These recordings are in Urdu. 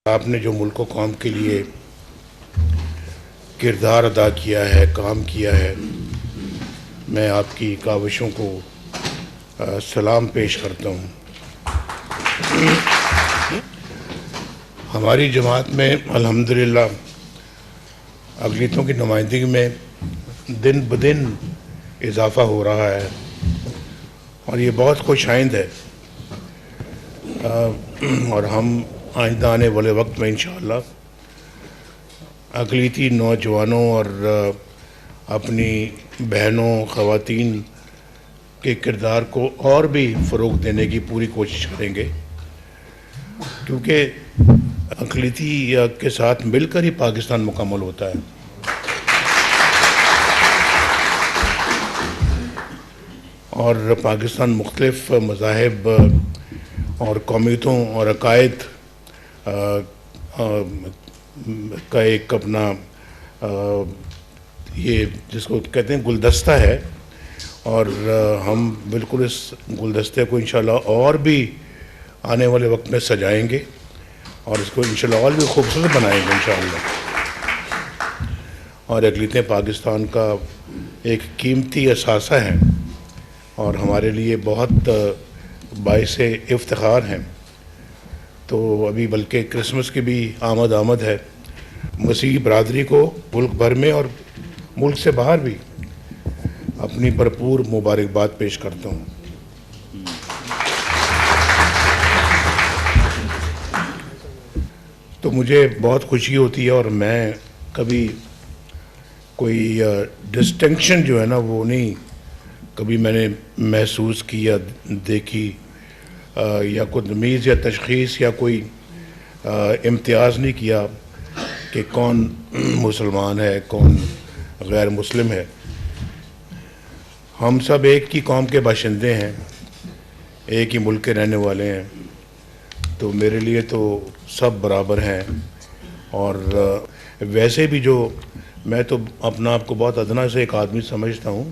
آپ نے جو ملک و قوم کے لیے کردار ادا کیا ہے، کام کیا ہے، میں آپ کی کاوشوں کو سلام پیش کرتا ہوں۔ ہماری جماعت میں الحمدللہ اقلیتوں کی نمائندگی میں دن بدن اضافہ ہو رہا ہے اور یہ بہت خوش آئند ہے، اور ہم آئندہ آنے والے وقت میں انشاءاللہ اقلیتی نوجوانوں اور اپنی بہنوں خواتین کے کردار کو اور بھی فروغ دینے کی پوری کوشش کریں گے، کیونکہ اقلیتی کے ساتھ مل کر ہی پاکستان مکمل ہوتا ہے۔ اور پاکستان مختلف مذاہب اور قومیتوں اور عقائد کا ایک اپنا یہ جس کو کہتے ہیں گلدستہ ہے، اور ہم بالکل اس گلدستے کو انشاءاللہ اور بھی آنے والے وقت میں سجائیں گے اور اس کو انشاءاللہ اور بھی خوبصورت بنائیں گے انشاءاللہ۔ اور اقلیتیں پاکستان کا ایک قیمتی اثاثہ ہیں اور ہمارے لیے بہت باعث افتخار ہیں۔ تو ابھی بلکہ کرسمس کی بھی آمد ہے، مسیحی برادری کو ملک بھر میں اور ملک سے باہر بھی اپنی بھرپور مبارکباد پیش کرتا ہوں۔ تو مجھے بہت خوشی ہوتی ہے، اور میں کبھی کوئی ڈسٹنکشن جو ہے نا وہ نہیں کبھی میں نے محسوس کی یا دیکھی، یا کوئی تمیز یا تشخیص یا کوئی امتیاز نہیں کیا کہ کون مسلمان ہے کون غیر مسلم ہے۔ ہم سب ایک ہی قوم کے باشندے ہیں، ایک ہی ملک کے رہنے والے ہیں، تو میرے لیے تو سب برابر ہیں۔ اور ویسے بھی جو میں تو اپنا آپ کو بہت ادنا سے ایک آدمی سمجھتا ہوں،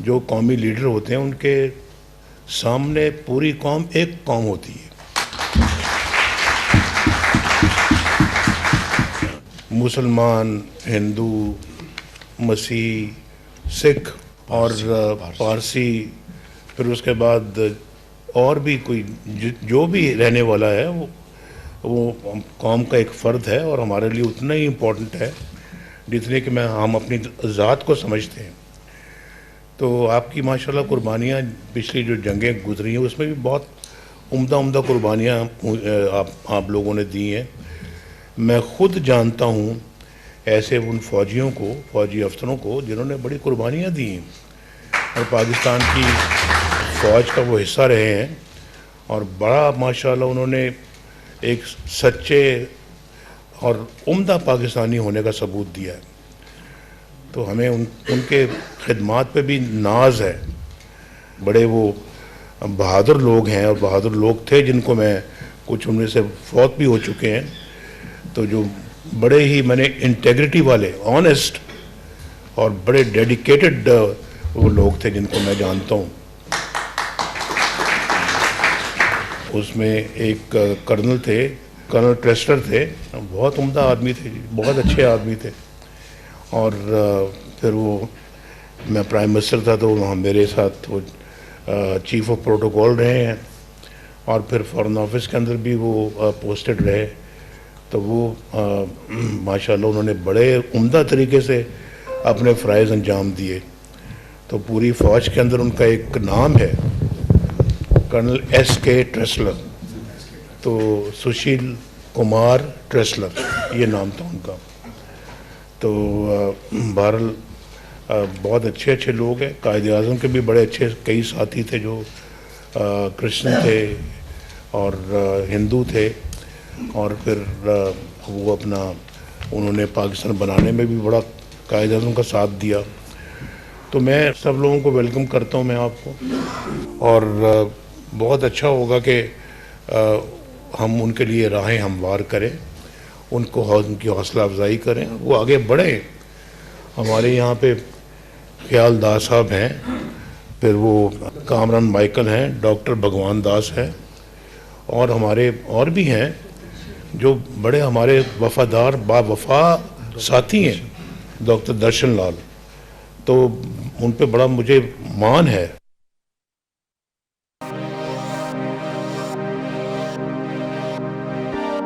جو قومی لیڈر ہوتے ہیں ان کے سامنے پوری قوم ایک قوم ہوتی ہے۔ مسلمان، ہندو، مسیح، سکھ اور پارسی، پھر اس کے بعد اور بھی کوئی جو بھی رہنے والا ہے وہ قوم کا ایک فرد ہے، اور ہمارے لیے اتنا ہی امپورٹنٹ ہے جتنے کہ ہم اپنی ذات کو سمجھتے ہیں۔ تو آپ کی ماشاءاللہ قربانیاں پچھلی جو جنگیں گزری ہیں اس میں بھی بہت عمدہ قربانیاں آپ لوگوں نے دی ہیں۔ میں خود جانتا ہوں ایسے ان فوجیوں کو، فوجی افسروں کو جنہوں نے بڑی قربانیاں دی ہیں اور پاکستان کی فوج کا وہ حصہ رہے ہیں، اور بڑا ماشاءاللہ انہوں نے ایک سچے اور عمدہ پاکستانی ہونے کا ثبوت دیا ہے۔ تو ہمیں ان کے خدمات پہ بھی ناز ہے۔ بڑے وہ بہادر لوگ ہیں، اور بہادر لوگ تھے جن کو میں کچھ ان میں سے فوت بھی ہو چکے ہیں، تو جو بڑے ہی میں نے انٹیگریٹی والے، آنیسٹ اور بڑے ڈیڈیکیٹڈ وہ لوگ تھے جن کو میں جانتا ہوں۔ اس میں ایک کرنل تھے، کرنل ٹریسلر تھے، بہت عمدہ آدمی تھے، بہت اچھے آدمی تھے۔ اور پھر وہ میں پرائم منسٹر تھا تو وہاں میرے ساتھ وہ چیف آف پروٹوکول رہے ہیں، اور پھر فارن آفس کے اندر بھی وہ پوسٹڈ رہے۔ تو وہ ماشاءاللہ انہوں نے بڑے عمدہ طریقے سے اپنے فرائض انجام دیے۔ تو پوری فوج کے اندر ان کا ایک نام ہے، کرنل ایس کے ٹریسلر، تو سشیل کمار ٹریسلر یہ نام تھا ان کا۔ تو بہرحال بہت اچھے لوگ ہیں۔ قائد اعظم کے بھی بڑے اچھے کئی ساتھی تھے جو کرسچن تھے اور ہندو تھے، اور پھر وہ اپنا انہوں نے پاکستان بنانے میں بھی بڑا قائد اعظم کا ساتھ دیا۔ تو میں سب لوگوں کو ویلکم کرتا ہوں میں آپ کو، اور بہت اچھا ہوگا کہ ہم ان کے لیے راہیں ہموار کریں، ان کی حوصلہ افزائی کریں، وہ آگے بڑھیں۔ ہمارے یہاں پہ خیال داس صاحب ہیں، پھر وہ کامران مائیکل ہیں، ڈاکٹر بھگوان داس ہیں، اور ہمارے اور بھی ہیں جو بڑے ہمارے وفادار با وفا ساتھی ہیں ڈاکٹر درشن لال، تو ان پہ بڑا مجھے مان ہے.